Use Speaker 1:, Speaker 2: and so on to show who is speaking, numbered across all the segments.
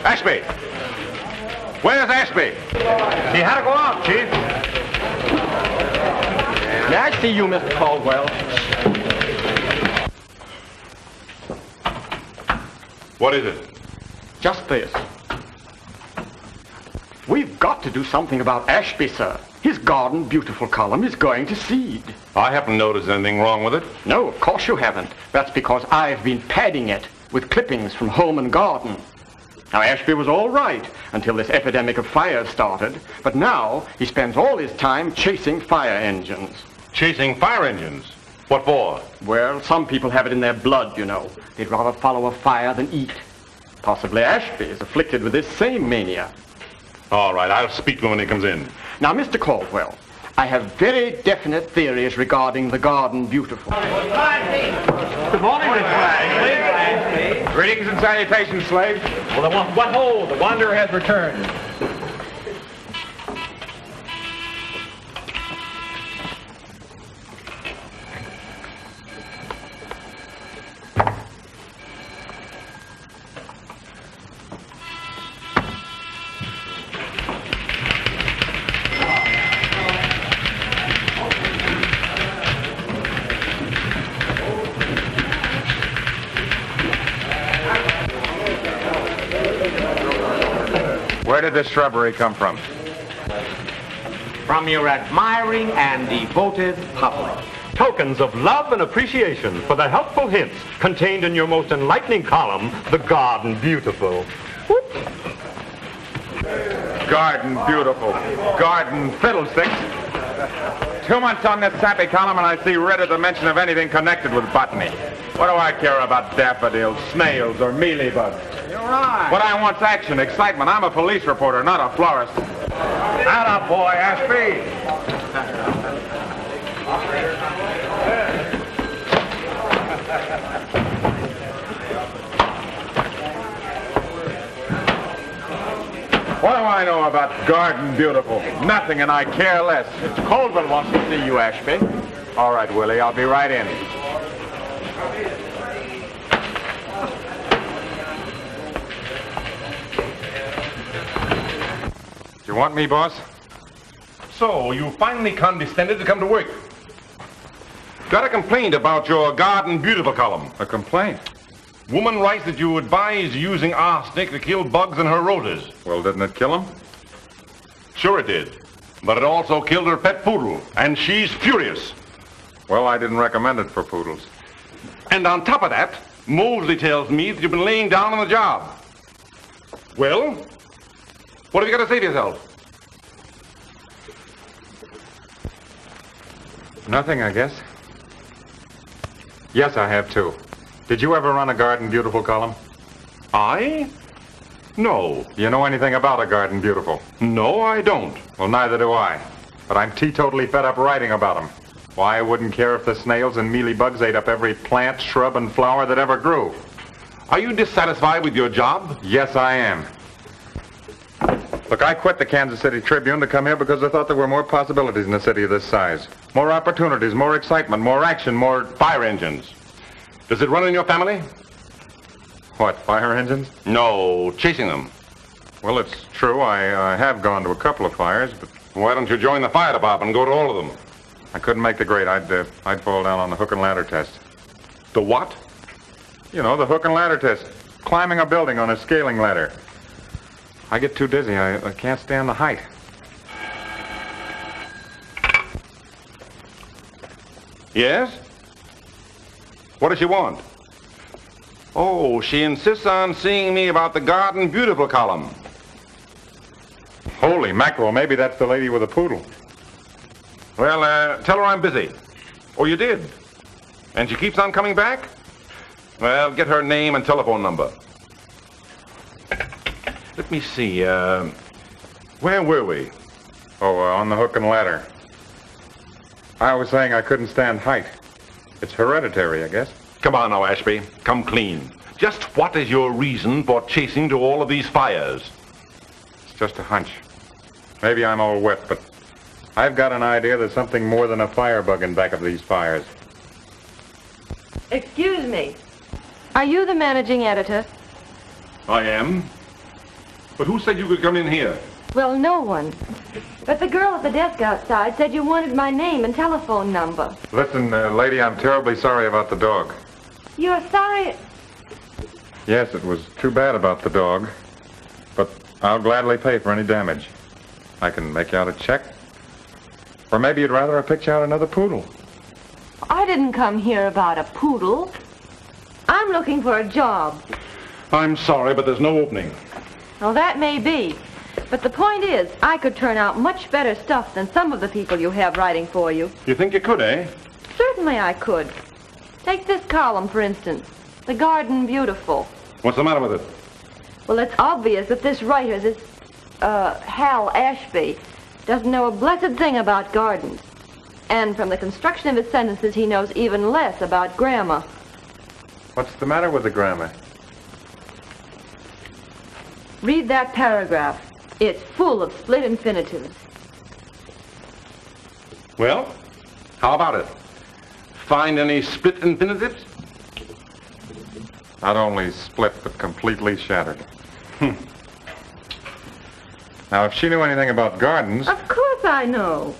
Speaker 1: Ashby! Where's Ashby?
Speaker 2: He had to go out, Chief.
Speaker 3: May I see you, Mr. Caldwell?
Speaker 1: What is it?
Speaker 3: Just this. We've got to do something about Ashby, sir. His Garden Beautiful column is going to seed.
Speaker 1: I haven't noticed anything wrong with it.
Speaker 3: No, of course you haven't. That's because I've been padding it with clippings from Home and Garden. Now, Ashby was all right until this epidemic of fires started, but now he spends all his time chasing fire engines.
Speaker 1: Chasing fire engines? What for?
Speaker 3: Well, some people have it in their blood, you know. They'd rather follow a fire than eat. Possibly Ashby is afflicted with this same mania.
Speaker 1: All right, I'll speak to him when he comes in.
Speaker 3: Now, Mr. Caldwell, I have very definite theories regarding the Garden Beautiful.
Speaker 2: Good morning, Miss Flag.
Speaker 1: Greetings and salutations, slaves.
Speaker 2: Well, what ho! The wanderer has returned.
Speaker 1: Where did this shrubbery come from?
Speaker 4: From your admiring and devoted public.
Speaker 2: Tokens of love and appreciation for the helpful hints contained in your most enlightening column, The Garden Beautiful. Whoop.
Speaker 1: Garden Beautiful. Garden Fiddlesticks. 2 months on this sappy column and I see red at the mention of anything connected with botany. What do I care about daffodils, snails, or mealybugs?
Speaker 4: You're right.
Speaker 1: What I want's action, excitement. I'm a police reporter, not a florist. Atta boy, Ashby. What do I know about Garden Beautiful? Nothing, and I care less.
Speaker 3: Mr. Caldwell wants to see you, Ashby.
Speaker 1: All right, Willie, I'll be right in. You want me, boss?
Speaker 5: So, you finally condescended to come to work.
Speaker 1: Got a complaint about your Garden Beautiful column. A complaint?
Speaker 5: Woman writes that you advise using arsenic to kill bugs in her roses.
Speaker 1: Well, didn't it kill him?
Speaker 5: Sure it did. But it also killed her pet poodle, and she's furious.
Speaker 1: Well, I didn't recommend it for poodles.
Speaker 5: And on top of that, Mosley tells me that you've been laying down on the job. Well, what have you got to say to yourself?
Speaker 1: Nothing, I guess. Yes, I have too. Did you ever run a Garden Beautiful column?
Speaker 5: I? No.
Speaker 1: Do you know anything about a Garden Beautiful?
Speaker 5: No, I don't.
Speaker 1: Well, neither do I. But I'm teetotally fed up writing about them. Why, I wouldn't care if the snails and mealybugs ate up every plant, shrub, and flower that ever grew.
Speaker 5: Are you dissatisfied with your job?
Speaker 1: Yes, I am. Look, I quit the Kansas City Tribune to come here because I thought there were more possibilities in a city of this size. More opportunities, more excitement, more action, more
Speaker 5: Fire engines. Does it run in your family?
Speaker 1: What, fire engines?
Speaker 5: No, chasing them.
Speaker 1: Well, it's true. I have gone to a couple of fires, but
Speaker 5: Why don't you join the fire department and go to all of them?
Speaker 1: I couldn't make the grade. I'd fall down on the hook and ladder test.
Speaker 5: The what?
Speaker 1: You know, the hook and ladder test. Climbing a building on a scaling ladder. I get too dizzy. I can't stand the height.
Speaker 5: Yes? What does she want? Oh, she insists on seeing me about the Garden Beautiful column.
Speaker 1: Holy mackerel, maybe that's the lady with the poodle.
Speaker 5: Well, tell her I'm busy. Oh, you did? And she keeps on coming back? Well, get her name and telephone number. Let me see, where were we?
Speaker 1: Oh, on the hook and ladder. I was saying I couldn't stand height. It's hereditary, I guess.
Speaker 5: Come on now, Ashby. Come clean. Just what is your reason for chasing to all of these fires?
Speaker 1: It's just a hunch. Maybe I'm all wet, but I've got an idea there's something more than a firebug in back of these fires.
Speaker 6: Excuse me. Are you the managing editor?
Speaker 5: I am. But who said you could come in here?
Speaker 6: Well, no one. But the girl at the desk outside said you wanted my name and telephone number.
Speaker 1: Listen, lady, I'm terribly sorry about the dog.
Speaker 6: You're sorry?
Speaker 1: Yes, it was too bad about the dog. But I'll gladly pay for any damage. I can make you out a check. Or maybe you'd rather I picked you out another poodle.
Speaker 6: I didn't come here about a poodle. I'm looking for a job.
Speaker 5: I'm sorry, but there's no opening.
Speaker 6: Well, that may be. But the point is, I could turn out much better stuff than some of the people you have writing for you.
Speaker 5: You think you could, eh?
Speaker 6: Certainly I could. Take this column, for instance. The Garden Beautiful.
Speaker 5: What's the matter with it?
Speaker 6: Well, it's obvious that this writer, this, Hal Ashby, doesn't know a blessed thing about gardens. And from the construction of his sentences, he knows even less about grammar.
Speaker 1: What's the matter with the grammar?
Speaker 6: Read that paragraph. It's full of split infinitives.
Speaker 5: Well, how about it? Find any split infinitives?
Speaker 1: Not only split, but completely shattered. Now, if she knew anything about gardens...
Speaker 6: Of course I know.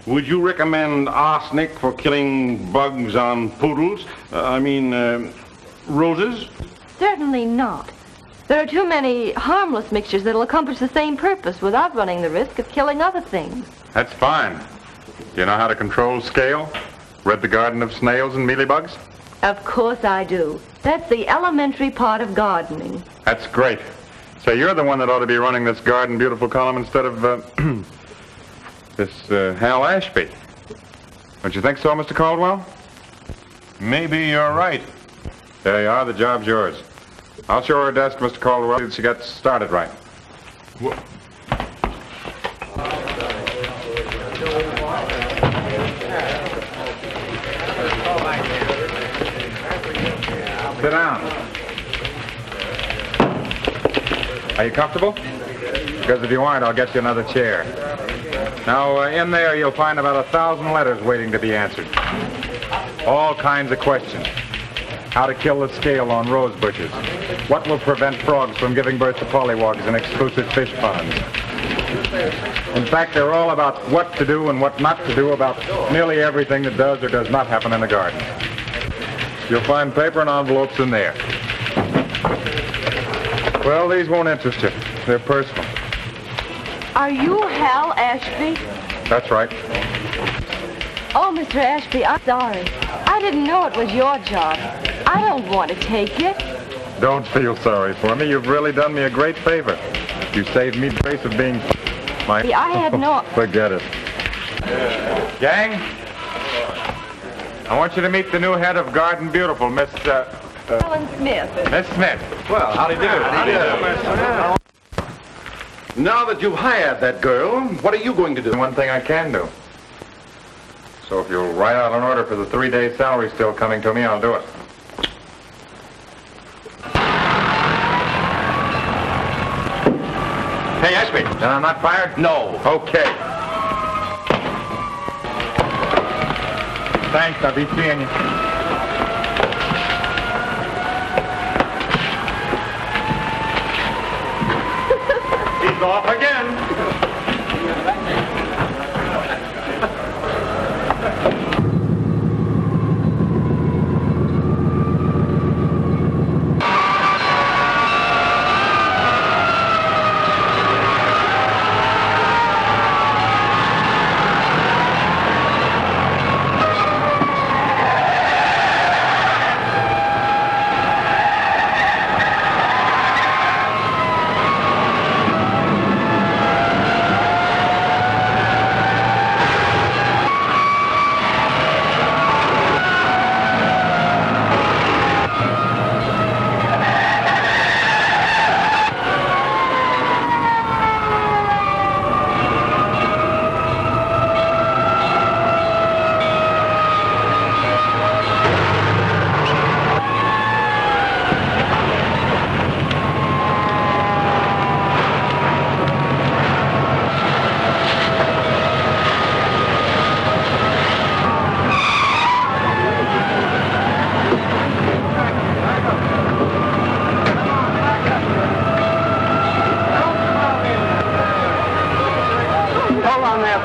Speaker 5: Would you recommend arsenic for killing bugs on poodles? Roses?
Speaker 6: Certainly not. There are too many harmless mixtures that'll accomplish the same purpose without running the risk of killing other things.
Speaker 1: That's fine. Do you know how to control scale? Rid the garden of snails and mealybugs?
Speaker 6: Of course I do. That's the elementary part of gardening.
Speaker 1: That's great. So you're the one that ought to be running this Garden Beautiful column instead of, this, Hal Ashby. Don't you think so, Mr. Caldwell?
Speaker 5: Maybe you're right.
Speaker 1: There you are. The job's yours. I'll show her a desk, Mr. Caldwell, so she gets started right. Sit down. Are you comfortable? Because if you aren't, I'll get you another chair. Now, in there, you'll find about 1,000 letters waiting to be answered. All kinds of questions. How to kill the scale on rose bushes. What will prevent frogs from giving birth to pollywogs in exclusive fish ponds? In fact, they're all about what to do and what not to do about nearly everything that does or does not happen in the garden. You'll find paper and envelopes in there. Well, these won't interest you. They're personal.
Speaker 6: Are you Hal Ashby?
Speaker 1: That's right.
Speaker 6: Oh, Mr. Ashby, I'm sorry. I didn't know it was your job. I don't want to take it.
Speaker 1: Don't feel sorry for me. You've really done me a great favor. You saved me the grace of being my...
Speaker 6: I had no...
Speaker 1: Forget it. Gang, I want you to meet the new head of Garden Beautiful, Miss...
Speaker 6: Helen Smith.
Speaker 1: Miss Smith.
Speaker 5: Well, howdy do. Now that you've hired that girl, what are you going to do?
Speaker 1: One thing I can do. So if you'll write out an order for the 3-day salary still coming to me, I'll do it.
Speaker 3: Hey, Ashby.
Speaker 1: Then I'm not fired?
Speaker 3: No.
Speaker 1: Okay. Thanks, I'll be seeing you.
Speaker 2: He's off again.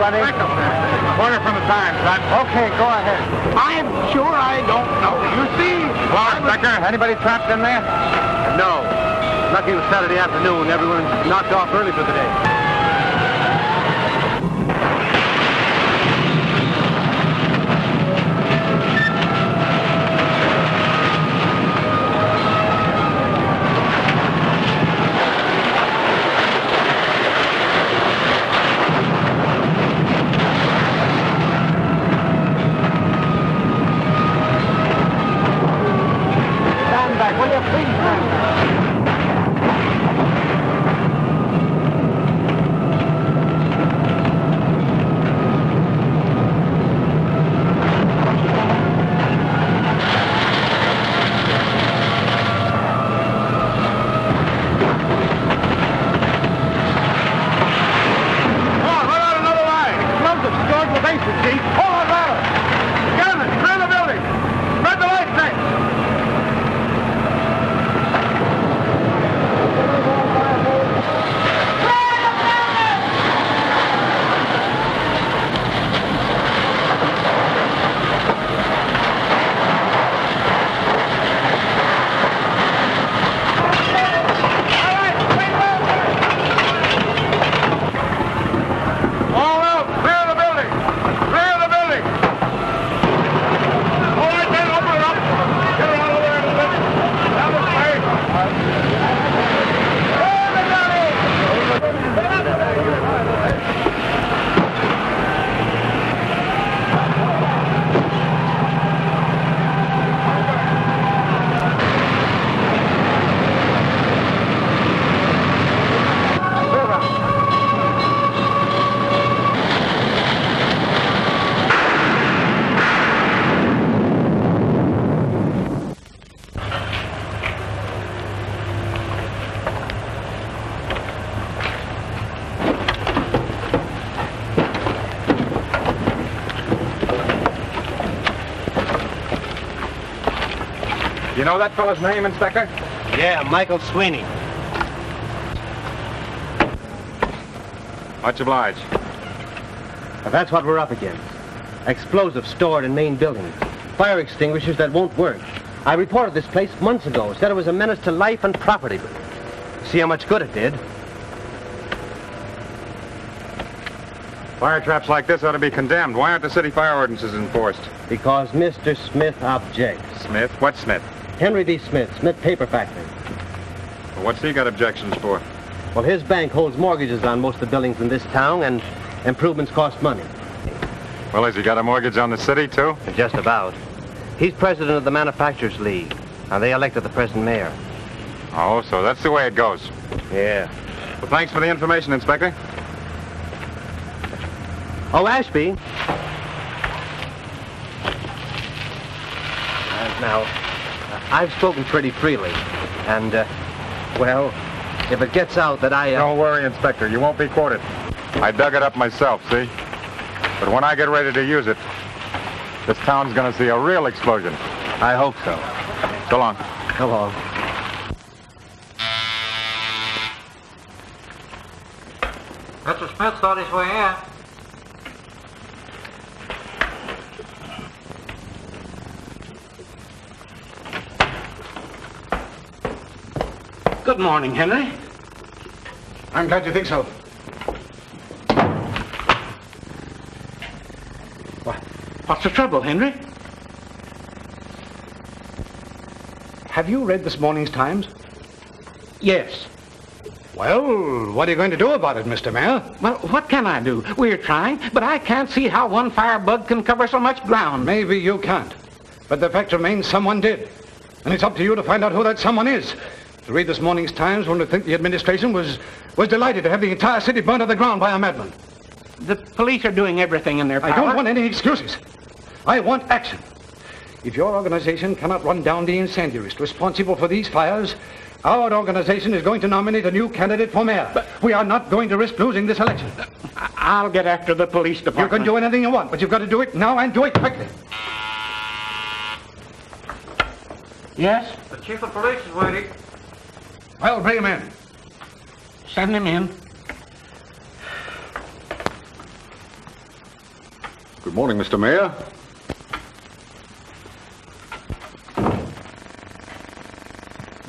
Speaker 7: Bunny?
Speaker 1: Corner from the Times, son.
Speaker 7: Okay, go ahead.
Speaker 4: I'm sure I don't know. You see?
Speaker 1: Hello, Inspector.
Speaker 7: Anybody trapped in there? No. Lucky it was Saturday afternoon. Everyone's knocked off early for the day. Stand back, will you please stand back?
Speaker 1: You know that fellow's name, Inspector?
Speaker 7: Yeah, Michael Sweeney.
Speaker 1: Much obliged.
Speaker 7: Now, that's what we're up against. Explosives stored in main buildings. Fire extinguishers that won't work. I reported this place months ago. Said it was a menace to life and property. But see how much good it did.
Speaker 1: Fire traps like this ought to be condemned. Why aren't the city fire ordinances enforced?
Speaker 7: Because Mr. Smith objects.
Speaker 1: Smith? What Smith?
Speaker 7: Henry D. Smith, Smith Paper Factory.
Speaker 1: Well, what's he got objections for?
Speaker 7: Well, his bank holds mortgages on most of the buildings in this town, and improvements cost money.
Speaker 1: Well, has he got a mortgage on the city, too?
Speaker 7: Just about. He's president of the Manufacturers League, and they elected the present mayor.
Speaker 1: Oh, so that's the way it goes.
Speaker 7: Yeah.
Speaker 1: Well, thanks for the information, Inspector.
Speaker 7: Oh, Ashby. Now, I've spoken pretty freely, and, well, if it gets out that I...
Speaker 1: Don't worry, Inspector. You won't be quoted. I dug it up myself, see? But when I get ready to use it, this town's going to see a real explosion.
Speaker 7: I hope so.
Speaker 1: So long.
Speaker 7: So long.
Speaker 8: Mr. Smith thought his way in. Good morning, Henry.
Speaker 4: I'm glad you think so.
Speaker 8: What's the trouble, Henry?
Speaker 4: Have you read this morning's Times?
Speaker 8: Yes.
Speaker 4: Well, what are you going to do about it, Mr. Mayor?
Speaker 8: Well, what can I do? We're trying, but I can't see how one firebug can cover so much ground.
Speaker 4: Maybe you can't. But the fact remains someone did. And it's up to you to find out who that someone is. To read this morning's Times, one would think the administration was delighted to have the entire city burned to the ground by a madman.
Speaker 8: The police are doing everything in their power.
Speaker 4: I don't want any excuses. I want action. If your organization cannot run down the incendiaries responsible for these fires, our organization is going to nominate a new candidate for mayor. But we are not going to risk losing this election.
Speaker 8: I'll get after the police department.
Speaker 4: You can do anything you want, but you've got to do it now and do it quickly.
Speaker 8: Yes?
Speaker 9: The chief of police is waiting.
Speaker 4: Well, bring him in.
Speaker 8: Send him in.
Speaker 9: Good morning, Mr. Mayor.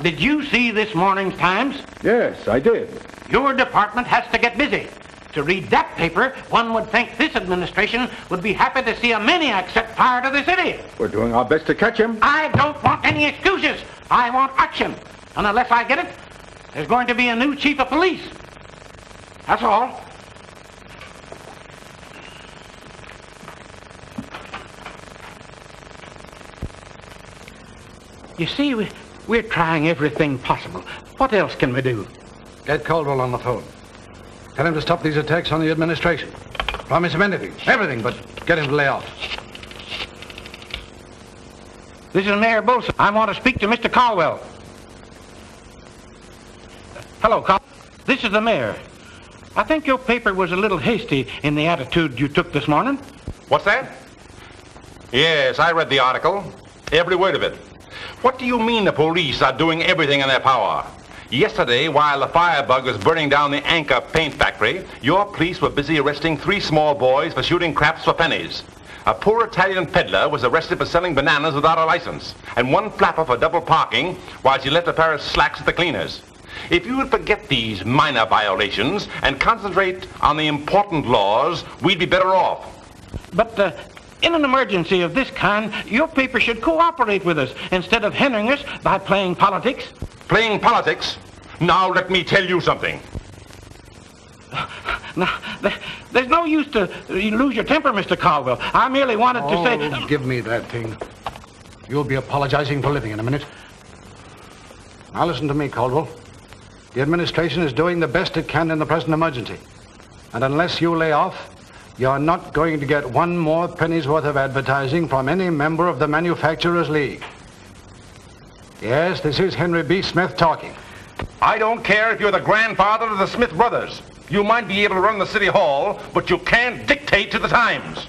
Speaker 8: Did you see this morning's Times?
Speaker 9: Yes, I did.
Speaker 8: Your department has to get busy. To read that paper, one would think this administration would be happy to see a maniac set fire to the city.
Speaker 9: We're doing our best to catch him.
Speaker 8: I don't want any excuses. I want action. And unless I get it, there's going to be a new chief of police. That's all. You see, we're trying everything possible. What else can we do?
Speaker 4: Get Caldwell on the phone. Tell him to stop these attacks on the administration. Promise him anything, everything, but get him to lay off.
Speaker 8: This is Mayor Bolson. I want to speak to Mr. Caldwell. Hello, Caldwell. This is the mayor. I think your paper was a little hasty in the attitude you took this morning.
Speaker 5: What's that? Yes, I read the article. Every word of it. What do you mean the police are doing everything in their power? Yesterday, while the firebug was burning down the Anchor paint factory, your police were busy arresting 3 small boys for shooting craps for pennies. A poor Italian peddler was arrested for selling bananas without a license, and 1 flapper for double parking while she left a pair of slacks at the cleaners. If you would forget these minor violations and concentrate on the important laws, we'd be better off.
Speaker 8: But in an emergency of this kind, your paper should cooperate with us instead of hindering us by playing politics.
Speaker 5: Playing politics? Now let me tell you something.
Speaker 8: Now, there's no use to lose your temper, Mr. Caldwell. I merely wanted to say...
Speaker 4: Give me that thing. You'll be apologizing for living in a minute. Now listen to me, Caldwell. The administration is doing the best it can in the present emergency. And unless you lay off, you're not going to get 1 more penny's worth of advertising from any member of the Manufacturers League. Yes, this is Henry B. Smith talking.
Speaker 5: I don't care if you're the grandfather of the Smith brothers. You might be able to run the city hall, but you can't dictate to the Times.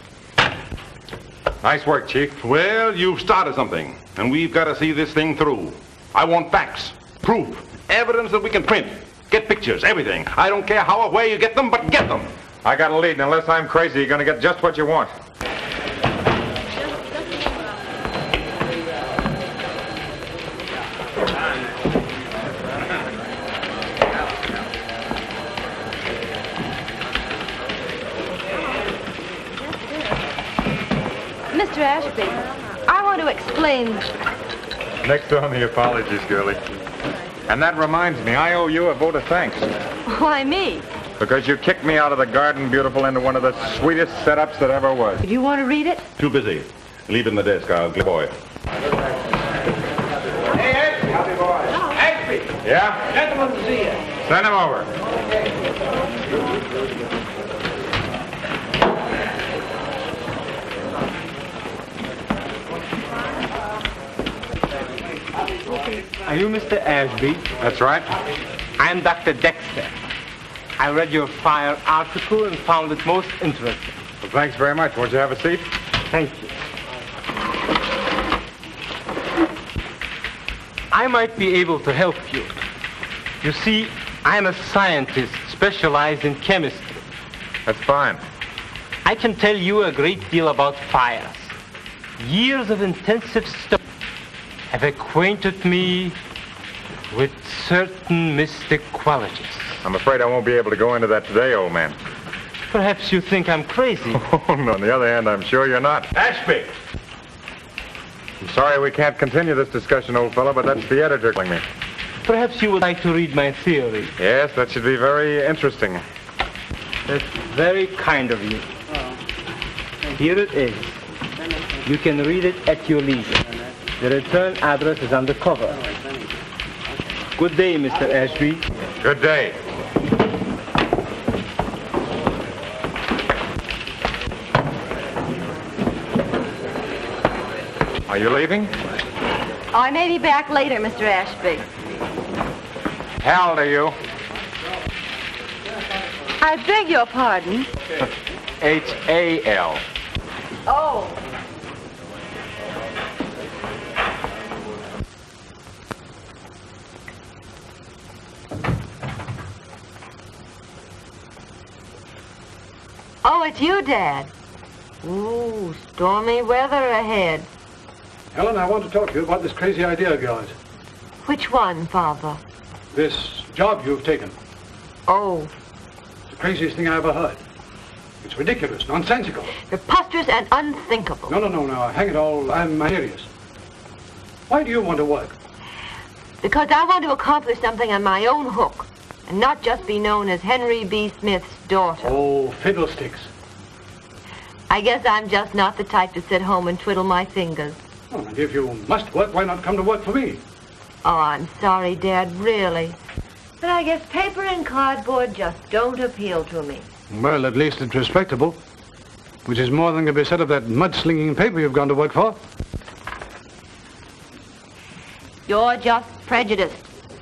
Speaker 1: Nice work, Chief.
Speaker 5: Well, you've started something, and we've got to see this thing through. I want facts, proof, evidence that we can print. Get pictures, everything. I don't care how or where you get them, but get them.
Speaker 1: I got a lead, and unless I'm crazy, you're going to get just what you want.
Speaker 6: Mr. Ashby, I want to explain...
Speaker 1: Next on the apologies, girlie. And that reminds me, I owe you a vote of thanks.
Speaker 6: Why me?
Speaker 1: Because you kicked me out of the Garden Beautiful into one of the sweetest setups that ever was.
Speaker 6: Do you want to read it?
Speaker 5: Too busy. Leave it in the desk. I'll get a boy.
Speaker 8: Hey, Ashby. Howdy, boy. Ashby.
Speaker 1: Yeah?
Speaker 8: Gentlemen to see you.
Speaker 1: Send him over.
Speaker 7: Are you Mr. Ashby?
Speaker 1: That's right.
Speaker 7: I'm Dr. Dexter. I read your fire article and found it most interesting.
Speaker 1: Well, thanks very much. Won't you have a seat?
Speaker 7: Thank you. I might be able to help you. You see, I'm a scientist specialized in chemistry.
Speaker 1: That's fine.
Speaker 7: I can tell you a great deal about fires. Years of intensive study have acquainted me with certain mystic qualities.
Speaker 1: I'm afraid I won't be able to go into that today, old man.
Speaker 7: Perhaps you think I'm crazy.
Speaker 1: Oh, no, on the other hand, I'm sure you're not.
Speaker 5: Ashby!
Speaker 1: I'm sorry we can't continue this discussion, old fellow, but that's the editor telling me.
Speaker 7: Perhaps you would like to read my theory.
Speaker 1: Yes, that should be very interesting.
Speaker 7: That's very kind of you. Here it is. You can read it at your leisure. The return address is on the cover. Good day, Mr. Ashby.
Speaker 1: Good day. Are you leaving?
Speaker 6: I may be back later, Mr. Ashby.
Speaker 1: How old are you?
Speaker 6: I beg your pardon.
Speaker 1: H-A-L.
Speaker 6: Oh. Oh, it's you, Dad. Ooh, stormy weather ahead.
Speaker 4: Helen, I want to talk to you about this crazy idea of yours.
Speaker 6: Which one, Father?
Speaker 4: This job you've taken.
Speaker 6: Oh,
Speaker 4: It's the craziest thing I ever heard. It's ridiculous, nonsensical.
Speaker 6: preposterous and unthinkable.
Speaker 4: No. Hang it all, I'm serious. Why do you want to work?
Speaker 6: Because I want to accomplish something on my own hook, and not just be known as Henry B. Smith's daughter.
Speaker 4: Oh, fiddlesticks.
Speaker 6: I guess I'm just not the type to sit home and twiddle my fingers.
Speaker 4: Oh, and if you must work, why not come to work for me?
Speaker 6: Oh, I'm sorry, Dad, really. But I guess paper and cardboard just don't appeal to me.
Speaker 4: Well, at least it's respectable. Which is more than can be said of that mudslinging paper you've gone to work for.
Speaker 6: You're just prejudiced,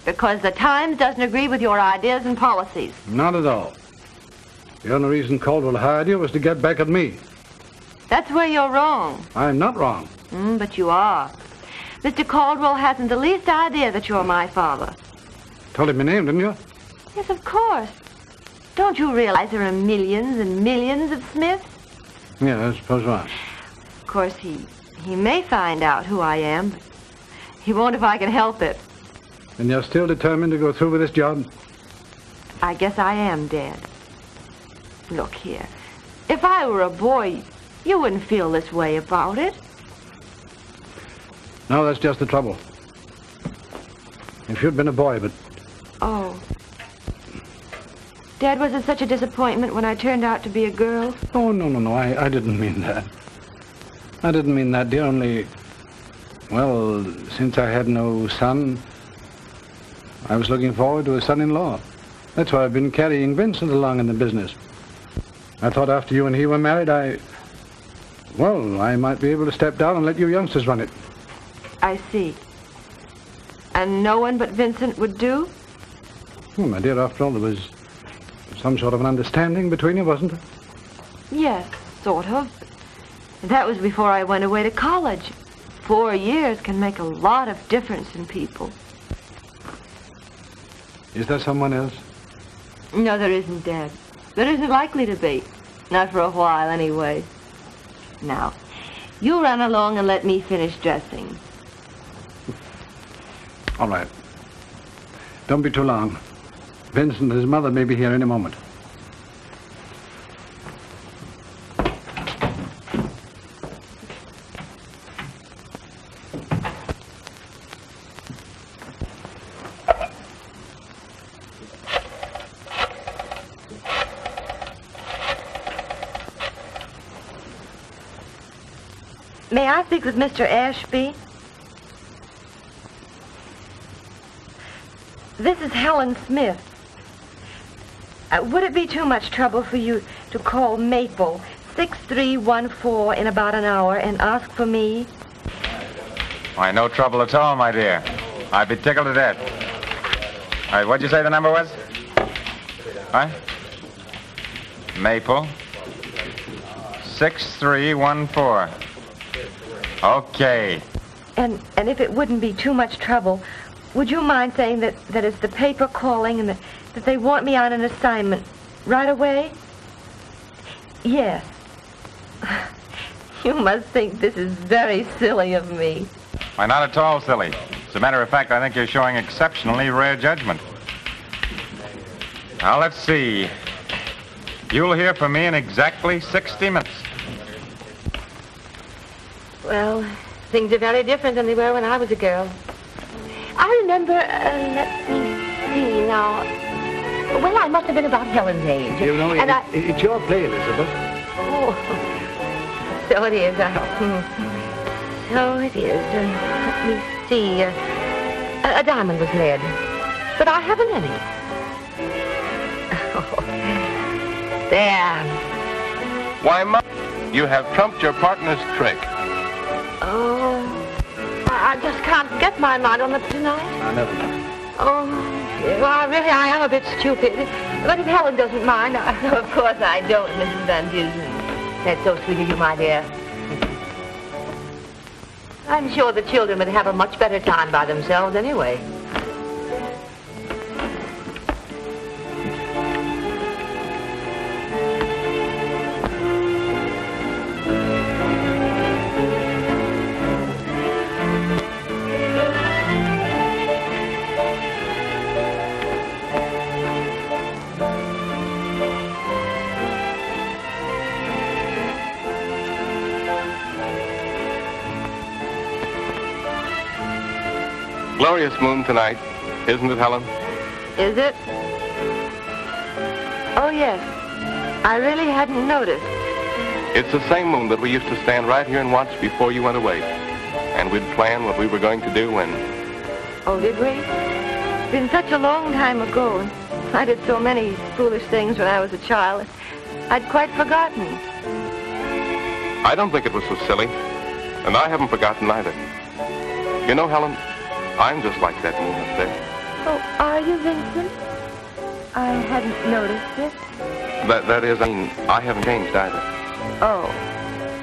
Speaker 6: because the Times doesn't agree with your ideas and policies.
Speaker 4: Not at all. The only reason Caldwell hired you was to get back at me.
Speaker 6: That's where you're wrong.
Speaker 4: I'm not wrong.
Speaker 6: But you are. Mr. Caldwell hasn't the least idea that you're my father.
Speaker 4: Told him my name, didn't you?
Speaker 6: Yes, of course. Don't you realize there are millions and millions of Smiths?
Speaker 4: Yeah, I suppose not.
Speaker 6: Of course, he may find out who I am, but he won't if I can help it.
Speaker 4: And you're still determined to go through with this job?
Speaker 6: I guess I am, Dad. Look here. If I were a boy, you wouldn't feel this way about it.
Speaker 4: No, that's just the trouble. If you'd been a boy, but...
Speaker 6: Oh. Dad, was it such a disappointment when I turned out to be a girl?
Speaker 4: Oh, no. I didn't mean that. I didn't mean that, dear. Only... Well, since I had no son, I was looking forward to a son-in-law. That's why I've been carrying Vincent along in the business. I thought after you and he were married, I might be able to step down and let you youngsters run it.
Speaker 6: I see. And no one but Vincent would do?
Speaker 4: Oh, my dear, after all, there was some sort of an understanding between you, wasn't there?
Speaker 6: Yes, sort of. That was before I went away to college. 4 years can make a lot of difference in people.
Speaker 4: Is there someone else?
Speaker 6: No, there isn't, Dad. There isn't likely to be. Not for a while, anyway. Now, you run along and let me finish dressing.
Speaker 4: All right. Don't be too long. Vincent and his mother may be here any moment.
Speaker 6: May I speak with Mr. Ashby? This is Helen Smith. Would it be too much trouble for you to call Maple 6314 in about an hour and ask for me?
Speaker 1: Why, no trouble at all, my dear. I'd be tickled to death. All right, what'd you say the number was? What? Maple 6314. Okay.
Speaker 6: And if it wouldn't be too much trouble, would you mind saying that it's the paper calling and that they want me on an assignment right away? Yes. You must think this is very silly of me.
Speaker 1: Why, not at all silly. As a matter of fact, I think you're showing exceptionally rare judgment. Now, let's see. You'll hear from me in exactly 60 minutes.
Speaker 6: Well, things are very different than they were when I was a girl. I remember, let me see now. Well, I must have been about Helen's age.
Speaker 4: You know, it's your play, Elizabeth.
Speaker 6: Oh, so it is. So it is. Let me see. A diamond was led, but I haven't any. Oh, there.
Speaker 10: Why, Mom, you have trumped your partner's trick.
Speaker 6: Oh, I just can't get my mind on it tonight.
Speaker 4: I never know.
Speaker 6: Oh, well, I am a bit stupid. But if Helen doesn't mind, Of course I don't, Mrs. Van Dusen. That's so sweet of you, my dear. I'm sure the children would have a much better time by themselves anyway.
Speaker 10: glorious moon tonight, isn't it, Helen?
Speaker 6: Is it? Oh, yes. I really hadn't noticed.
Speaker 10: It's the same moon that we used to stand right here and watch before you went away. And we'd plan what we were going to do and...
Speaker 6: Oh, did we? It's been such a long time ago. And I did so many foolish things when I was a child. I'd quite forgotten.
Speaker 10: I don't think it was so silly. And I haven't forgotten either. You know, Helen, I'm just like that moon up there.
Speaker 6: Oh, are you, Vincent? I hadn't noticed it.
Speaker 10: That is, I mean, I haven't changed either.
Speaker 6: Oh.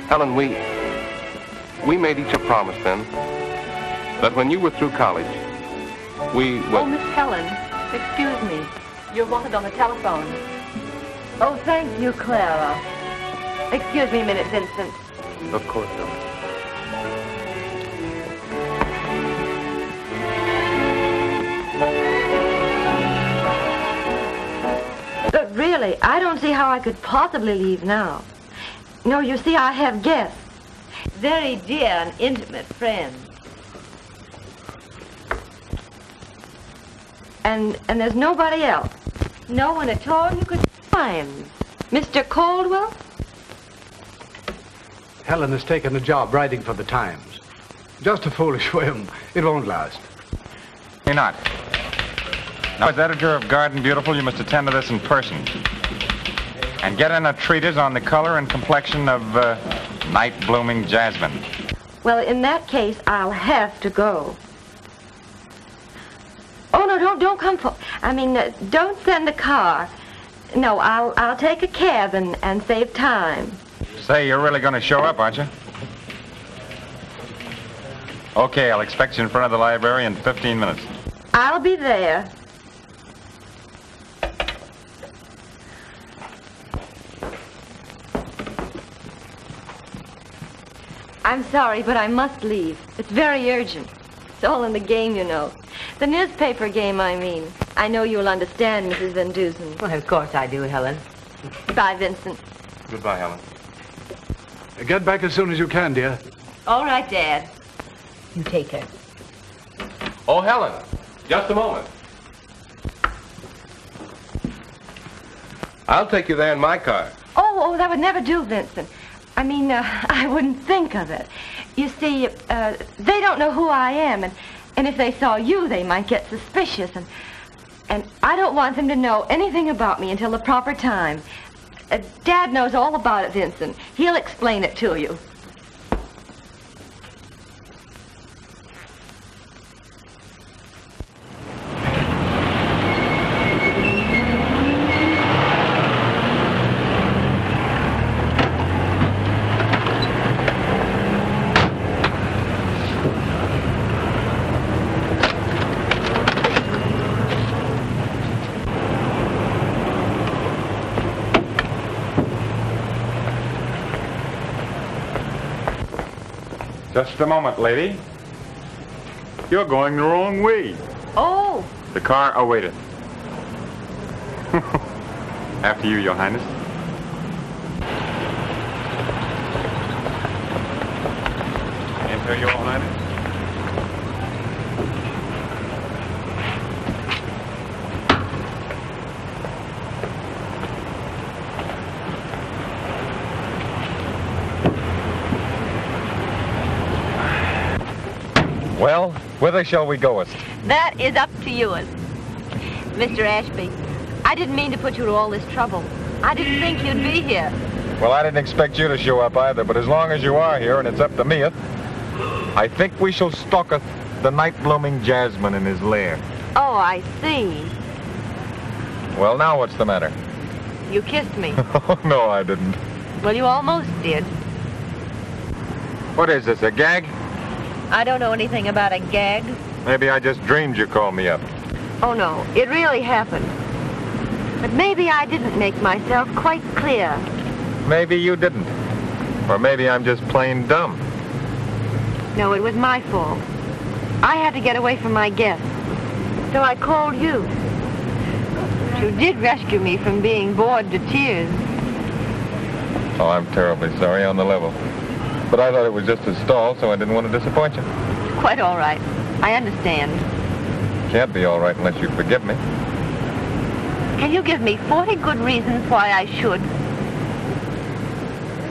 Speaker 10: Helen, we made each a promise then that when you were through college, we would...
Speaker 6: Oh, Miss Helen, excuse me. You're wanted on the telephone. Oh, thank you, Clara. Excuse me a minute, Vincent.
Speaker 10: Of course, Helen.
Speaker 6: But really, I don't see how I could possibly leave now. No, you see, I have guests. Very dear and intimate friends. And there's nobody else. No one at all you could find. Mr. Caldwell?
Speaker 4: Helen has taken a job writing for the Times. Just a foolish whim. It won't last.
Speaker 1: You're not. Now, as editor of Garden Beautiful, you must attend to this in person. And get in a treatise on the color and complexion of night-blooming jasmine.
Speaker 6: Well, in that case, I'll have to go. Oh, no, don't come for... don't send the car. No, I'll take a cab and save time.
Speaker 1: Say, you're really going to show up, aren't you? Okay, I'll expect you in front of the library in 15 minutes.
Speaker 6: I'll be there. I'm sorry, but I must leave. It's very urgent. It's all in the game, you know. The newspaper game, I mean. I know you'll understand, Mrs. Van Dusen.
Speaker 11: Well, of course I do, Helen.
Speaker 6: Bye, Vincent.
Speaker 10: Goodbye, Helen.
Speaker 4: Get back as soon as you can, dear.
Speaker 6: All right, Dad.
Speaker 11: You take her.
Speaker 10: Oh, Helen, just a moment. I'll take you there in my car.
Speaker 6: Oh, that would never do, Vincent. I wouldn't think of it. You see, they don't know who I am, and if they saw you, they might get suspicious, and I don't want them to know anything about me until the proper time. Dad knows all about it, Vincent. He'll explain it to you.
Speaker 1: Just a moment, lady. You're going the wrong way.
Speaker 6: Oh.
Speaker 1: The car awaited. After you, Your Highness. Enter, Your Highness. Well, whither shall we goest?
Speaker 6: That is up to you. Mr. Ashby, I didn't mean to put you to all this trouble. I didn't think you'd be here.
Speaker 1: Well, I didn't expect you to show up either, but as long as you are here and it's up to me, I think we shall stalk the night-blooming jasmine in his lair.
Speaker 6: Oh, I see.
Speaker 1: Well, now what's the matter?
Speaker 6: You kissed me.
Speaker 1: Oh, no, I didn't.
Speaker 6: Well, you almost did.
Speaker 1: What is this, a gag?
Speaker 6: I don't know anything about a gag.
Speaker 1: Maybe I just dreamed you called me up.
Speaker 6: Oh, no, it really happened. But maybe I didn't make myself quite clear.
Speaker 1: Maybe you didn't. Or maybe I'm just plain dumb.
Speaker 6: No, it was my fault. I had to get away from my guests. So I called you. You did rescue me from being bored to tears.
Speaker 1: Oh, I'm terribly sorry on the level. But I thought it was just a stall, so I didn't want to disappoint you.
Speaker 6: Quite all right. I understand.
Speaker 1: can't be all right unless you forgive me.
Speaker 11: Can you give me 40 good reasons why I should?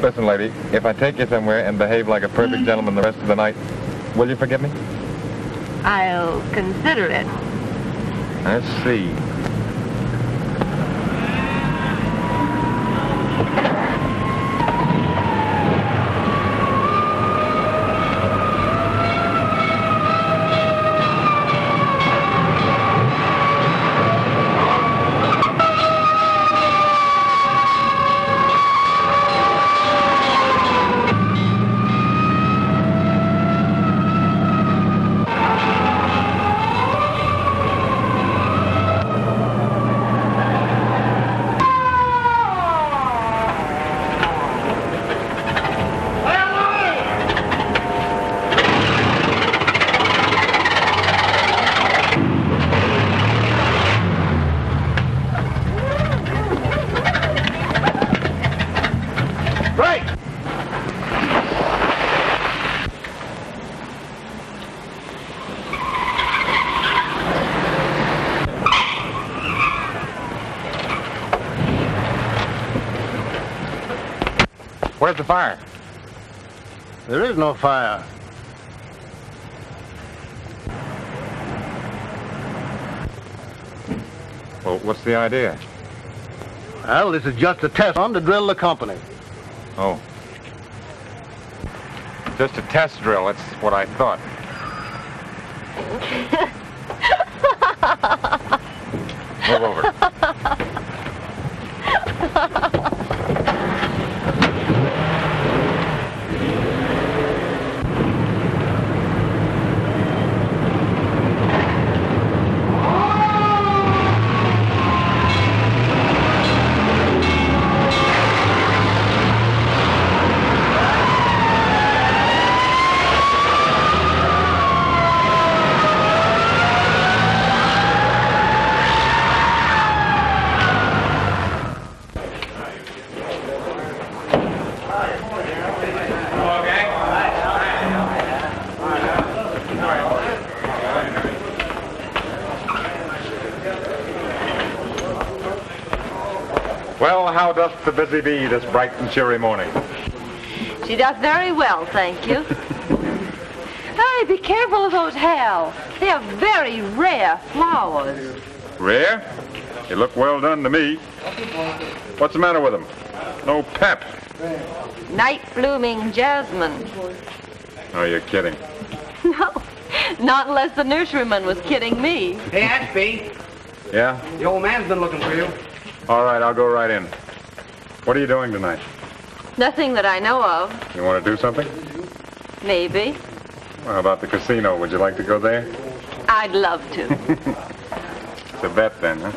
Speaker 1: Listen, lady, if I take you somewhere and behave like a perfect gentleman the rest of the night, will you forgive me?
Speaker 11: I'll consider it.
Speaker 1: Let's see. Where's the fire?
Speaker 7: There is no fire.
Speaker 1: Well, what's the idea?
Speaker 7: Well, this is just a test run to drill the company.
Speaker 1: Oh. Just a test drill, that's what I thought. Move over. Well, how doth the busy bee this bright and cheery morning?
Speaker 6: She doth very well, thank you. Hey, be careful of those, Hal. They are very rare flowers.
Speaker 1: Rare? They look well done to me. What's the matter with them? No pep.
Speaker 6: Night-blooming jasmine.
Speaker 1: Oh, you're kidding.
Speaker 6: No, not unless the nurseryman was kidding me.
Speaker 8: Hey, Ashby,
Speaker 1: Yeah?
Speaker 8: the old man's been looking for you.
Speaker 1: All right, I'll go right in. What are you doing tonight?
Speaker 6: Nothing that I know of.
Speaker 1: You want to do something?
Speaker 6: Maybe.
Speaker 1: Well, how about the casino? Would you like to go there?
Speaker 6: I'd love to.
Speaker 1: It's a bet then, huh?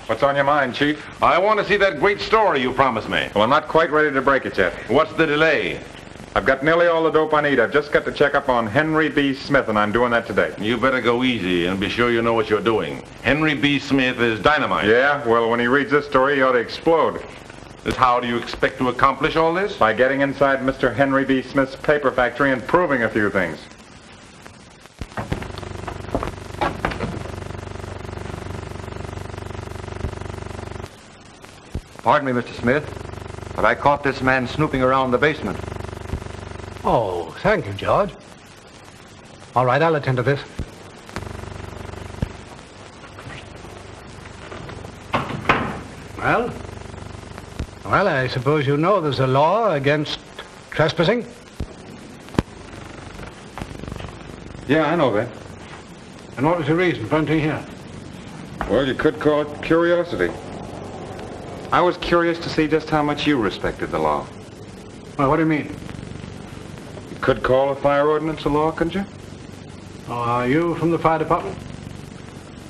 Speaker 1: What's on your mind, Chief?
Speaker 5: I want to see that great story you promised me.
Speaker 1: Well, I'm not quite ready to break it yet.
Speaker 5: What's the delay?
Speaker 1: I've got nearly all the dope I need. I've just got to check up on Henry B. Smith, and I'm doing that today.
Speaker 5: You better go easy and be sure you know what you're doing. Henry B. Smith is dynamite.
Speaker 1: Yeah? Well, when he reads this story, he ought to explode.
Speaker 5: How do you expect to accomplish all this?
Speaker 1: By getting inside Mr. Henry B. Smith's paper factory and proving a few things.
Speaker 12: Pardon me, Mr. Smith, but I caught this man snooping around the basement.
Speaker 4: Oh, thank you, George. All right, I'll attend to this. Well, I suppose you know there's a law against trespassing?
Speaker 1: Yeah, I know that.
Speaker 4: And what was your reason for entering here?
Speaker 1: Well, you could call it curiosity. I was curious to see just how much you respected the law.
Speaker 4: Well, what do you mean?
Speaker 1: You could call a fire ordinance a law, couldn't you?
Speaker 4: Oh, are you from the fire department?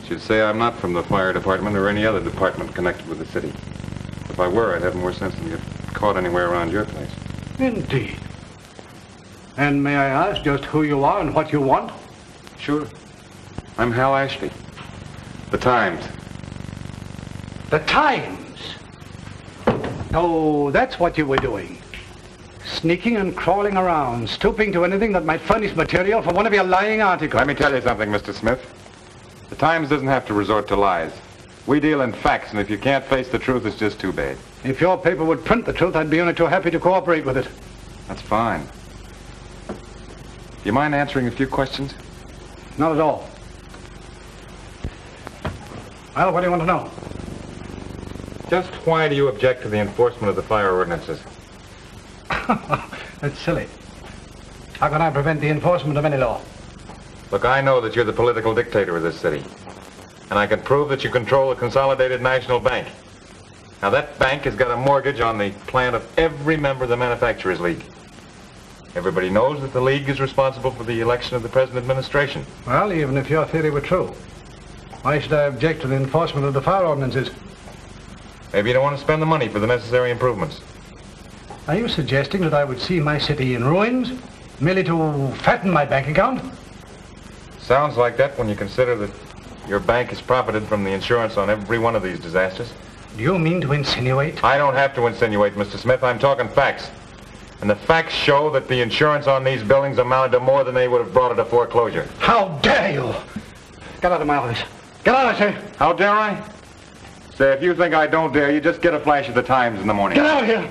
Speaker 1: Should say I'm not from the fire department or any other department connected with the city. If I were, I'd have more sense than get caught anywhere around your place.
Speaker 4: Indeed. And may I ask just who you are and what you want?
Speaker 1: Sure. I'm Hal Ashby. The Times.
Speaker 4: The Times? Oh, that's what you were doing. Sneaking and crawling around, stooping to anything that might furnish material for one of your lying articles.
Speaker 1: Let me tell you something, Mr. Smith. The Times doesn't have to resort to lies. We deal in facts, and if you can't face the truth, it's just too bad.
Speaker 4: If your paper would print the truth, I'd be only too happy to cooperate with it.
Speaker 1: That's fine. Do you mind answering a few questions?
Speaker 4: Not at all. Well, what do you want to know?
Speaker 1: Just why do you object to the enforcement of the fire ordinances?
Speaker 4: That's silly. How can I prevent the enforcement of any law?
Speaker 1: Look, I know that you're the political dictator of this city. And I can prove that you control the Consolidated National Bank. Now, that bank has got a mortgage on the plant of every member of the Manufacturers League. Everybody knows that the League is responsible for the election of the present administration.
Speaker 4: Well, even if your theory were true, why should I object to the enforcement of the fire ordinances?
Speaker 1: Maybe you don't want to spend the money for the necessary improvements.
Speaker 4: Are you suggesting that I would see my city in ruins, merely to fatten my bank account?
Speaker 1: Sounds like that when you consider that your bank has profited from the insurance on every one of these disasters.
Speaker 4: Do you mean to insinuate?
Speaker 1: I don't have to insinuate, Mr. Smith. I'm talking facts. And the facts show that the insurance on these buildings amounted to more than they would have brought at a foreclosure.
Speaker 4: How dare you! Get out of my office. Get out, I say.
Speaker 1: How dare I? Say, if you think I don't dare you, just get a flash of the Times in the morning.
Speaker 4: Get out of here!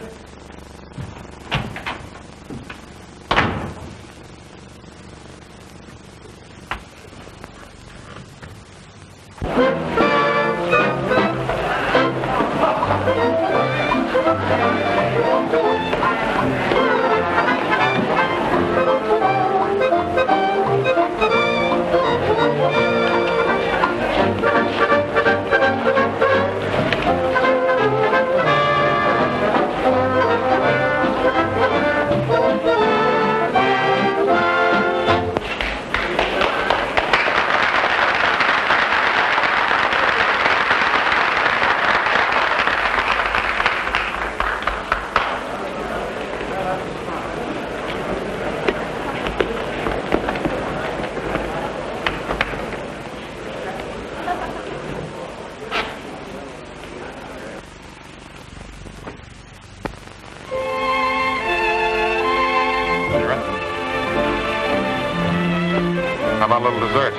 Speaker 10: How about a little dessert?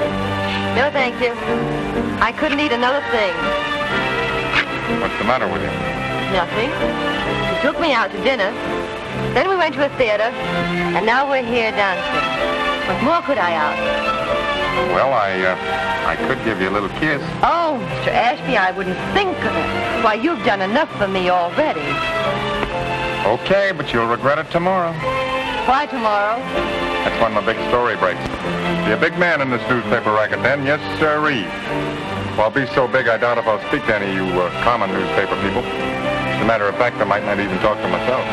Speaker 6: No, thank you. I couldn't eat another thing.
Speaker 10: What's the matter with you?
Speaker 6: Nothing. He took me out to dinner. Then we went to a theater. And now we're here dancing. What more could I ask?
Speaker 10: Well, I could give you a little kiss.
Speaker 6: Oh, Mr. Ashby, I wouldn't think of it. Why, you've done enough for me already.
Speaker 10: Okay, but you'll regret it tomorrow.
Speaker 6: Why tomorrow?
Speaker 10: That's when my big story breaks. Be a big man in this newspaper racket then, yes, sirree. Well, I'll be so big I doubt if I'll speak to any of you common newspaper people. As a matter of fact, I might not even talk to myself.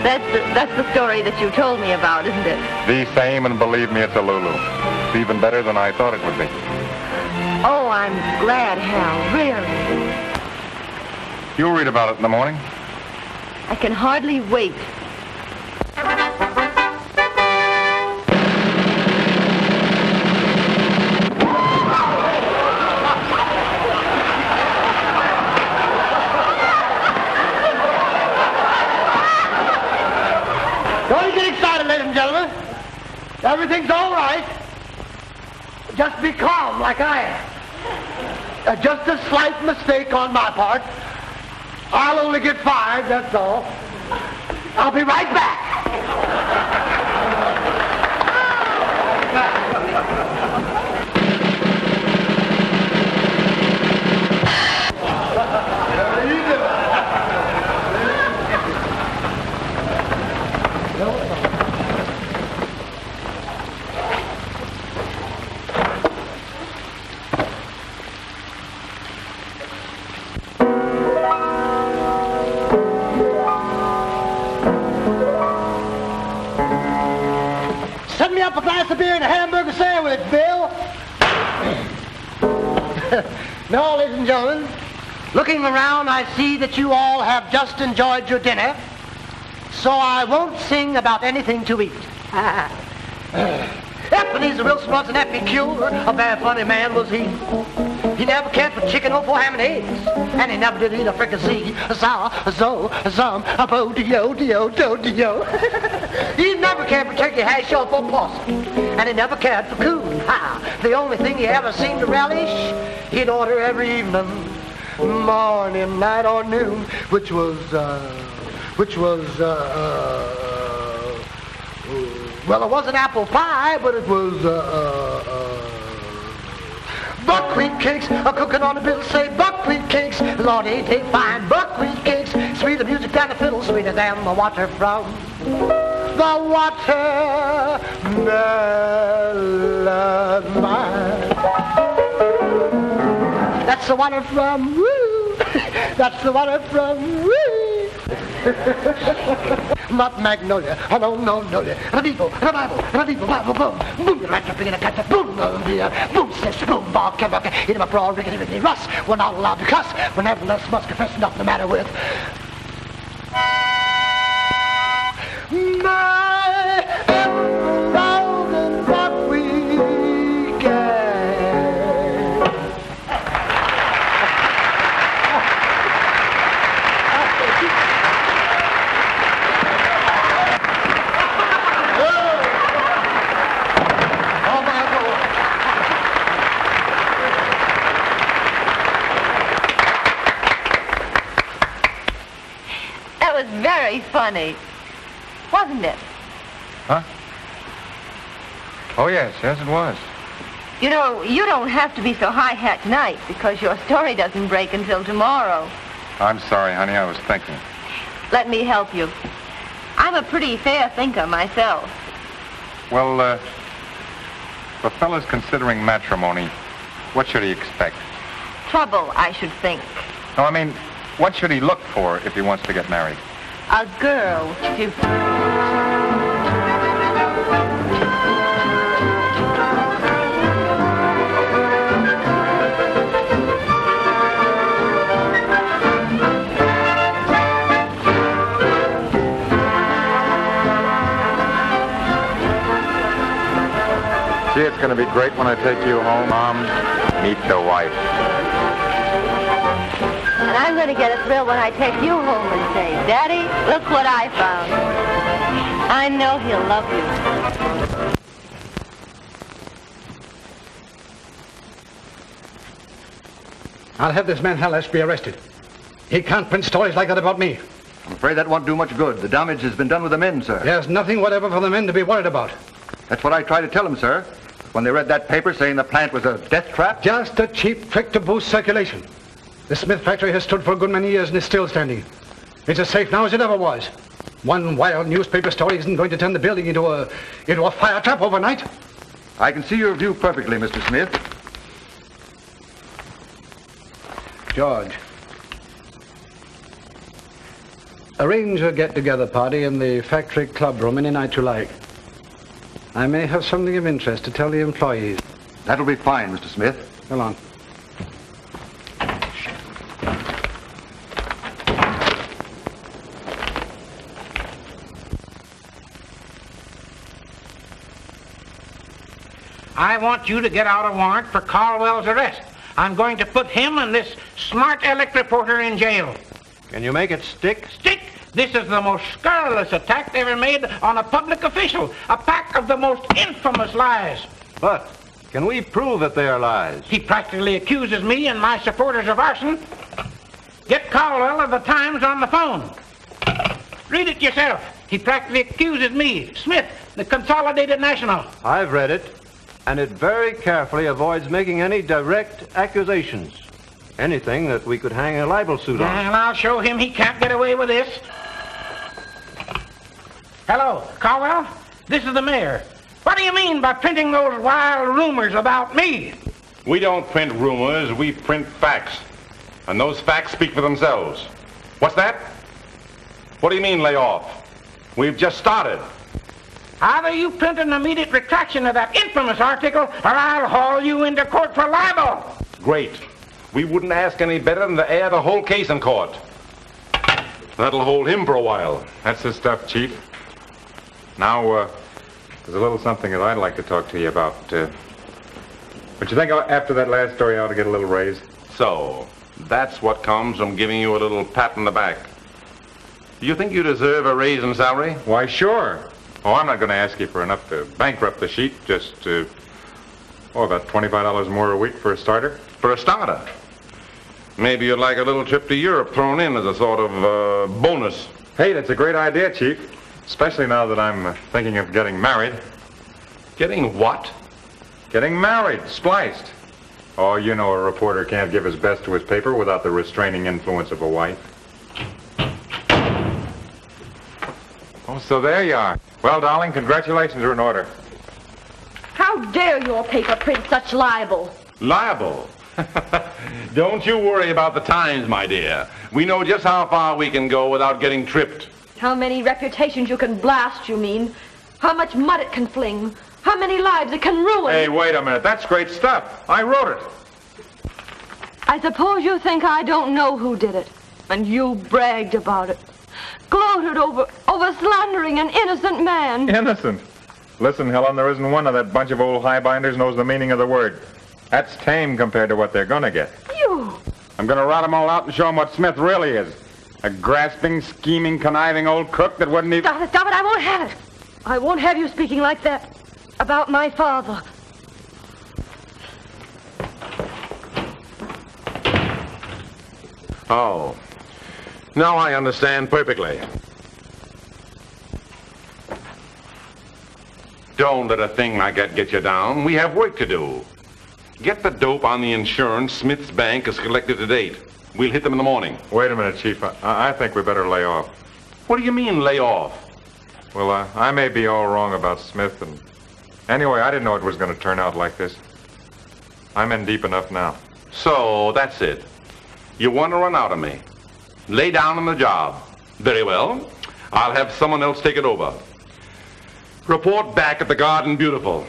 Speaker 6: That's the story that you told me about, isn't it?
Speaker 10: The same, and believe me, it's a Lulu. It's even better than I thought it would be.
Speaker 6: Oh, I'm glad, Hal, really.
Speaker 10: You'll read about it in the morning.
Speaker 6: I can hardly wait.
Speaker 8: Don't get excited, ladies and gentlemen. Everything's all right. Just be calm like I am. Just a slight mistake on my part. I'll only get fired, that's all. I'll be right back. Set me up a glass of beer and a hamburger sandwich, Bill. No, ladies and gentlemen, looking around, I see that you all have just enjoyed your dinner, so I won't sing about anything to eat. Ebenezer Wilson was an epicure, a very funny man was he. He never cared for chicken or for ham and eggs. And he never did eat a fricassee, a sour, a zo, a zum, a bo, dio, dio, do, dio. He never cared for turkey hash or for possum. And he never cared for coon. Ha! The only thing he ever seemed to relish, he'd order every evening, morning, night, or noon, which was, well, it wasn't apple pie, but it was, buckwheat cakes, a cooking on the bill, say buckwheat cakes. Lord, ain't they fine, buckwheat cakes. Sweeter music than the fiddle, sweeter than the water from the watermelon mine. That's the water from woo. That's the water from woo. Not magnolia, oh no, no, no, Radivo, Bible, boom, boom, the rat in a cat, boom, boom, sis, boom, ball, camera, hit him a brawl, rickety, Russ. We're not allowed to cuss, we're nevertheless must confess nothing the matter with my round and rock weekend.
Speaker 11: Very funny, wasn't it?
Speaker 10: Huh? Oh, yes, it was.
Speaker 11: You know, you don't have to be so high-hat tonight because your story doesn't break until tomorrow.
Speaker 10: I'm sorry, honey, I was thinking.
Speaker 11: Let me help you. I'm a pretty fair thinker myself.
Speaker 10: Well, the fella's considering matrimony. What should he expect?
Speaker 11: Trouble, I should think.
Speaker 10: No, I mean, what should he look for if he wants to get married?
Speaker 11: A girl to...
Speaker 10: See, it's going to be great when I take you home, Mom. Meet the wife.
Speaker 11: And I'm going to get a thrill when I take you home and say, Daddy, look what I found. I know he'll love you.
Speaker 4: I'll have this man Hal Ashby arrested. He can't print stories like that about me.
Speaker 12: I'm afraid that won't do much good. The damage has been done with the men, sir.
Speaker 4: There's nothing whatever for the men to be worried about.
Speaker 12: That's what I tried to tell them, sir. When they read that paper saying the plant was a death trap.
Speaker 4: Just a cheap trick to boost circulation. The Smith factory has stood for a good many years and is still standing. It's as safe now as it ever was. One wild newspaper story isn't going to turn the building into a fire trap overnight.
Speaker 12: I can see your view perfectly, Mr. Smith.
Speaker 4: George, arrange a get-together party in the factory club room any night you like. I may have something of interest to tell the employees.
Speaker 12: That'll be fine, Mr. Smith.
Speaker 4: Come on.
Speaker 13: I want you to get out a warrant for Caldwell's arrest. I'm going to put him and this smart Elect reporter in jail.
Speaker 2: Can you make it stick?
Speaker 13: Stick? This is the most scurrilous attack ever made on a public official. A pack of the most infamous lies.
Speaker 2: But can we prove that they are lies?
Speaker 13: He practically accuses me and my supporters of arson. Get Caldwell of the Times on the phone. Read it yourself. He practically accuses me, Smith, the Consolidated National.
Speaker 2: I've read it, and it very carefully avoids making any direct accusations. Anything that we could hang a libel suit on.
Speaker 13: And I'll show him he can't get away with this. Hello, Caldwell? This is the mayor. What do you mean by printing those wild rumors about me?
Speaker 5: We don't print rumors, we print facts. And those facts speak for themselves. What's that? What do you mean, lay off? We've just started.
Speaker 13: Either you print an immediate retraction of that infamous article, or I'll haul you into court for libel.
Speaker 5: Great. We wouldn't ask any better than to air the whole case in court. That'll hold him for a while.
Speaker 1: That's the stuff, Chief. Now, there's a little something that I'd like to talk to you about. But you think after that last story I ought to get a little raise?
Speaker 5: So, that's what comes from giving you a little pat on the back. Do you think you deserve a raise in salary?
Speaker 1: Why, sure. Oh, I'm not going to ask you for enough to bankrupt the sheet. Just, about $25 more a week for a starter.
Speaker 5: For a starter? Maybe you'd like a little trip to Europe thrown in as a sort of bonus.
Speaker 1: Hey, that's a great idea, Chief. Especially now that I'm thinking of getting married.
Speaker 5: Getting what?
Speaker 1: Getting married, spliced. Oh, you know a reporter can't give his best to his paper without the restraining influence of a wife. Oh, so there you are. Well, darling, congratulations are in order.
Speaker 6: How dare your paper print such libel?
Speaker 5: Libel? Don't you worry about the Times, my dear. We know just how far we can go without getting tripped.
Speaker 6: How many reputations you can blast, you mean? How much mud it can fling? How many lives it can ruin?
Speaker 1: Hey, wait a minute. That's great stuff. I wrote it.
Speaker 6: I suppose you think I don't know who did it. And you bragged about it. Gloated over slandering an innocent man.
Speaker 1: Innocent? Listen, Helen, there isn't one of that bunch of old highbinders knows the meaning of the word. That's tame compared to what they're going to get.
Speaker 6: You!
Speaker 1: I'm going to rot them all out and show them what Smith really is. A grasping, scheming, conniving old crook that wouldn't even...
Speaker 6: Stop it, I won't have it. I won't have you speaking like that about my father.
Speaker 5: Oh. Now I understand perfectly. Don't let a thing like that get you down. We have work to do. Get the dope on the insurance Smith's bank has collected to date. We'll hit them in the morning.
Speaker 1: Wait a minute, Chief. I think we better lay off.
Speaker 5: What do you mean, lay off?
Speaker 1: Well, I may be all wrong about Smith, and anyway, I didn't know it was going to turn out like this. I'm in deep enough now.
Speaker 5: So, that's it. You want to run out of me. Lay down on the job. Very well. I'll have someone else take it over. Report back at the Garden Beautiful.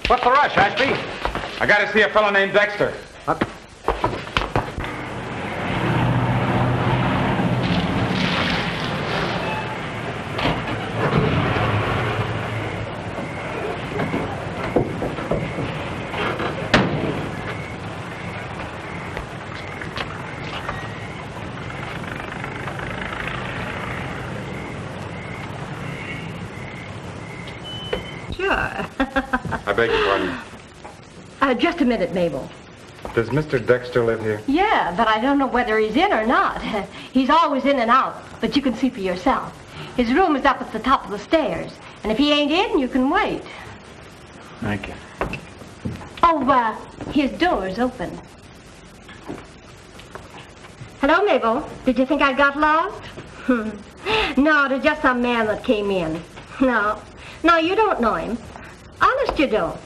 Speaker 1: What's the rush, Ashby? I got to see a fellow named Dexter. I beg your pardon.
Speaker 11: Just a minute, Mabel.
Speaker 1: Does Mr. Dexter live here?
Speaker 11: Yeah, but I don't know whether he's in or not. He's always in and out, but you can see for yourself. His room is up at the top of the stairs, and if he ain't in, you can wait.
Speaker 1: Thank you.
Speaker 11: Oh, his door's open. Hello, Mabel. Did you think I got lost? No, it's just some man that came in. No, you don't know him. Honest, you don't.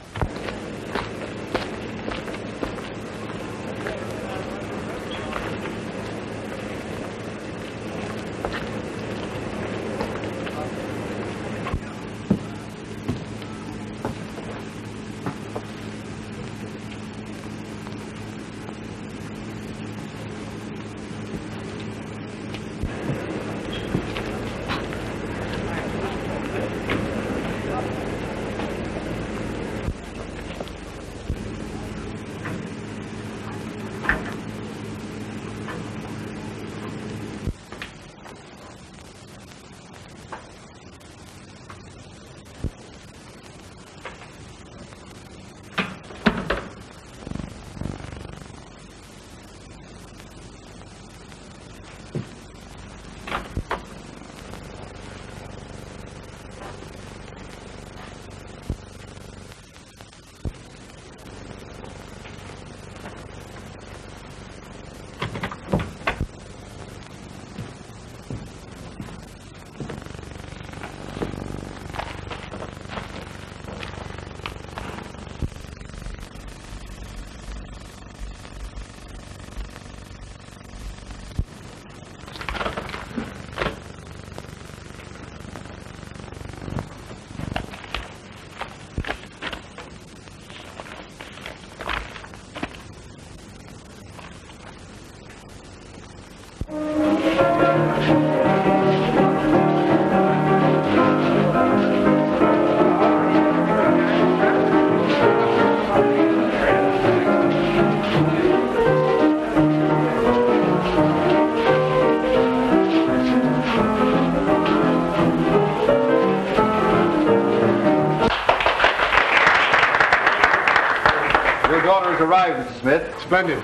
Speaker 12: just arrived, Mr. Smith.
Speaker 4: Splendid.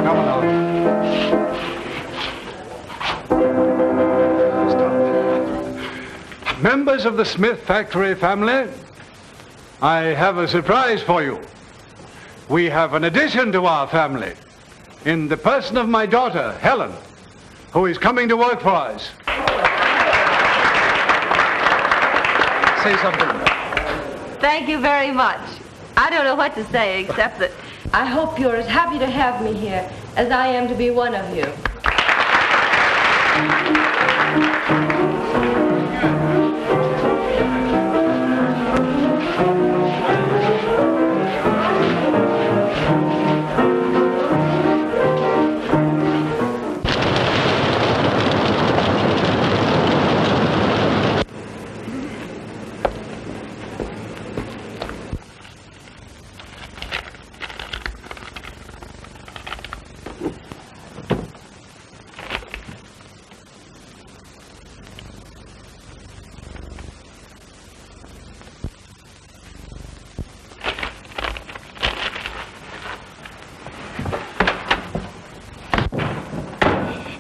Speaker 4: Come along. Members of the Smith factory family, I have a surprise for you. We have an addition to our family in the person of my daughter, Helen, who is coming to work for us. Say something.
Speaker 6: Thank you very much. I don't know what to say except that I hope you're as happy to have me here as I am to be one of you.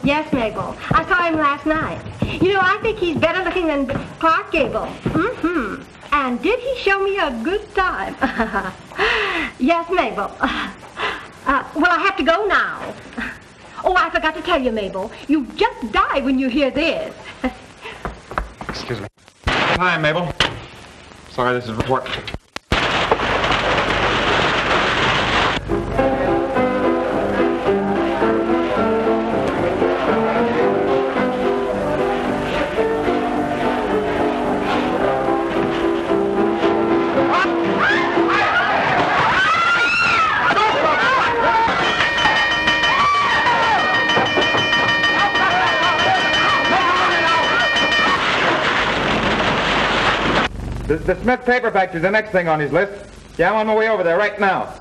Speaker 11: Yes, Mabel. I saw him last night. You know, I think he's better looking than Clark Gable. Mm-hmm. And did he show me a good time? Yes, Mabel. Well, I have to go now. Oh, I forgot to tell you, Mabel. You just die when you hear this.
Speaker 1: Excuse me. Hi, Mabel. Sorry, this is important. The Smith paper factory is the next thing on his list. Yeah, I'm on my way over there right now.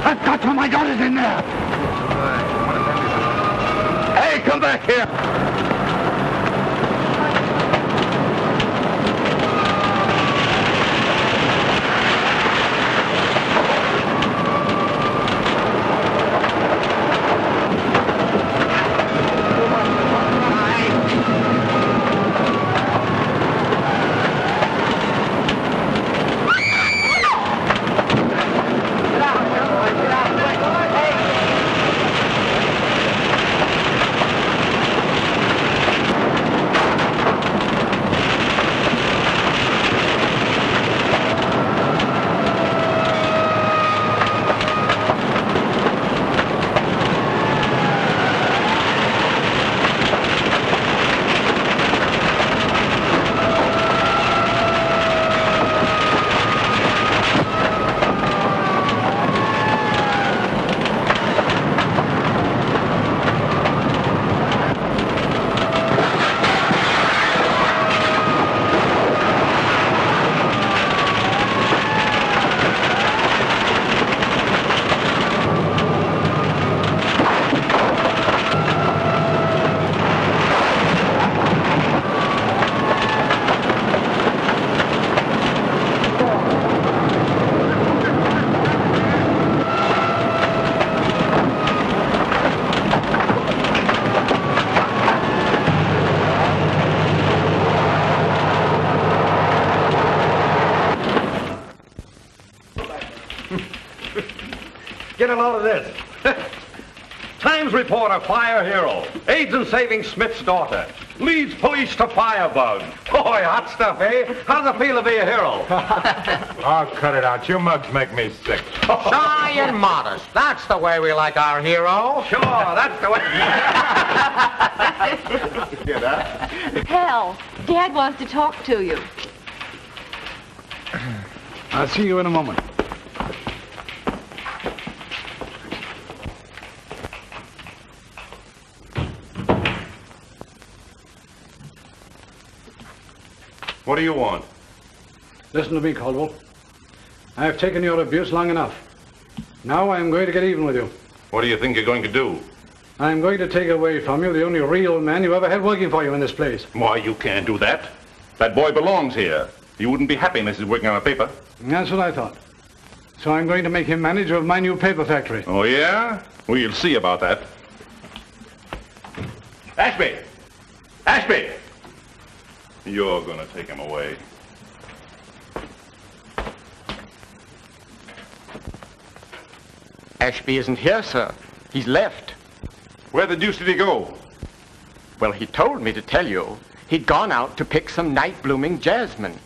Speaker 4: I've got you. My gun is in there. Hey, come back here.
Speaker 2: Get a load of this. Times reporter, fire hero. Aids in saving Smith's daughter. Leads police to firebug. Boy, hot stuff, eh? How does it feel to be a hero?
Speaker 1: Oh, cut it out. You mugs make me sick.
Speaker 14: Shy and modest. That's the way we like our hero.
Speaker 2: Sure, that's the way.
Speaker 1: Hear that?
Speaker 6: Hal, Dad wants to talk to you.
Speaker 4: I'll see you in a moment.
Speaker 5: What do you want?
Speaker 4: Listen to me, Caldwell. I have taken your abuse long enough. Now I am going to get even with you.
Speaker 5: What do you think you're going to do?
Speaker 4: I am going to take away from you the only real man you ever had working for you in this place.
Speaker 5: Why, you can't do that. That boy belongs here. He wouldn't be happy unless he's working on a paper.
Speaker 4: That's what I thought. So I'm going to make him manager of my new paper factory.
Speaker 5: Oh, yeah? We'll see about that. Ashby! Ashby! You're going to take him away.
Speaker 3: Ashby isn't here, sir. He's left.
Speaker 5: Where the deuce did he go?
Speaker 3: Well, he told me to tell you. He'd gone out to pick some night-blooming jasmine.